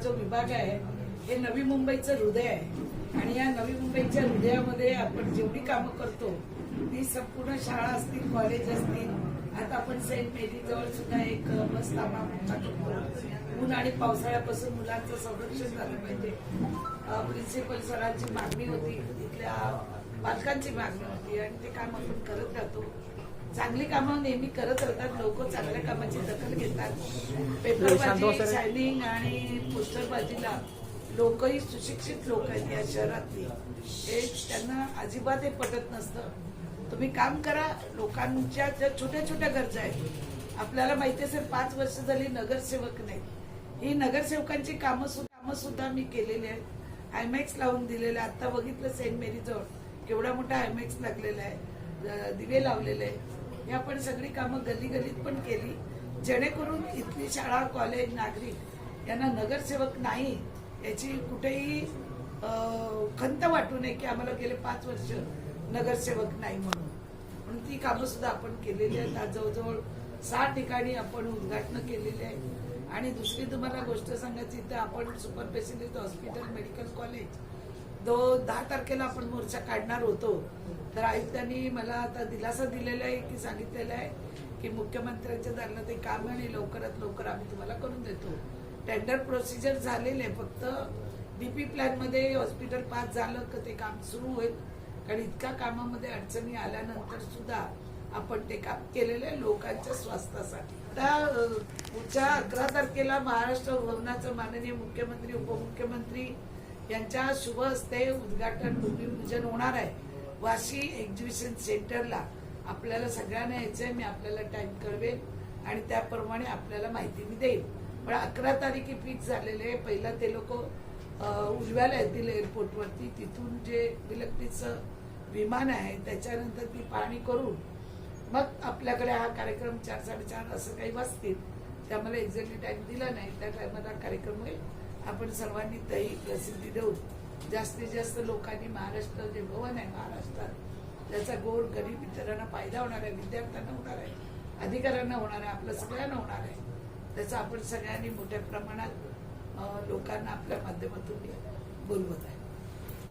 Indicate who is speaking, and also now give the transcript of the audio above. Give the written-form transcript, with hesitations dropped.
Speaker 1: जो विभाग आहे हे नवी मुंबईचं हृदय आहे आणि या नवी मुंबईच्या हृदयामध्ये आपण जेवढी कामं करतो ती संपूर्ण शाळा असतील, कॉलेज असतील. आता आपण सेंट मेरी जवळ सुद्धा एक बस थांबा करतो. ऊन आणि पावसाळ्यापासून मुलांचं संरक्षण झालं पाहिजे. प्रिन्सिपल सरांची मागणी होती, तिथल्या पालकांची मागणी होती आणि ते काम आपण करत राहतो. चांगली कामं नेहमी करत राहतात. लोक चांगल्या कामाची दखल घेतात. पेपरबाजी, शायनिंग आणि पोस्टरबाजीला लोकही सुशिक्षित लोक आहेत या शहरातली, हे त्यांना अजिबात हे पटत नसतं. तुम्ही काम करा. लोकांच्या ज्या छोट्या छोट्या गरजा आहेत, आपल्याला माहिती असेल 5 वर्ष झाली नगरसेवक नाही. ही नगरसेवकांची कामं सुद्धा मी केलेली आहेत. आयमॅक्स लावून दिलेलं आहे. आता बघितलं सेंट मेरी जवळ केवढा मोठा आयमॅक्स लागलेला आहे, दिवे लावलेले आहे. हे आपण सगळी कामं गल्ली गल्लीत पण केली, जेणेकरून इथली शाळा, कॉलेज, नागरिक यांना नगरसेवक नाही याची कुठेही खंत वाटू नये की आम्हाला गेले 5 वर्ष नगरसेवक नाही म्हणून ती कामं सुद्धा आपण केलेली आहेत. आज जवळजवळ 6 ठिकाणी आपण उद्घाटन केलेले आहे. आणि दुसरी तुम्हाला गोष्ट सांगायची तर आपण super specialist hospital, medical college 10 तारखेला आपण मोर्चा काढणार होतो. तर आयुक्तांनी मला आता दिलासा दिलेला आहे की सांगितलेलं आहे की मुख्यमंत्र्यांच्या दालना ते काम आहे आणि लवकरात लवकर आम्ही तुम्हाला करून देतो. टेंडर प्रोसिजर झालेले आहे. फक्त डीपी प्लॅन मध्ये हॉस्पिटल पास झालं की ते काम सुरू होईल. कारण इतक्या कामामध्ये अडचणी आल्यानंतर सुद्धा आपण ते काम केलेलं आहे लोकांच्या स्वास्थ्यासाठी. आता पुढच्या 11 तारखेला महाराष्ट्र भवनाचं माननीय मुख्यमंत्री, उपमुख्यमंत्री यांच्या शुभ हस्ते उद्घाटन, भूमिपूजन होणार आहे. वाशी एक्झिबिशन सेंटरला आपल्याला सगळ्यांना यायचंय. मी आपल्याला टाइम कळवेल आणि त्याप्रमाणे आपल्याला माहिती मी देईल. पण 11 तारीख फिक्स झालेले. पहिला ते लोक उलव्याला येतील एअरपोर्टवरती. तिथून जे विलक्तीचं विमान आहे त्याच्यानंतर ती पाहणी करून मग आपल्याकडे हा कार्यक्रम 4-4:30 असं काही वाजतील. ते आम्हाला एक्झॅक्टली टाइम दिला नाही. त्या टायमाला कार्यक्रम होईल. आपण सर्वांनी तरी प्रसिद्धी देऊन जास्तीत जास्त लोकांनी महाराष्ट्र जे भवन आहे महाराष्ट्रात त्याचा गोर गरीब इतरांना फायदा होणार आहे. विद्यार्थ्यांना होणार आहे, अधिकाऱ्यांना होणार आहे, आपल्या सगळ्यांना होणार आहे. त्याचा आपण सगळ्यांनी मोठ्या प्रमाणात लोकांना आपल्या माध्यमातून बोलवत आहे.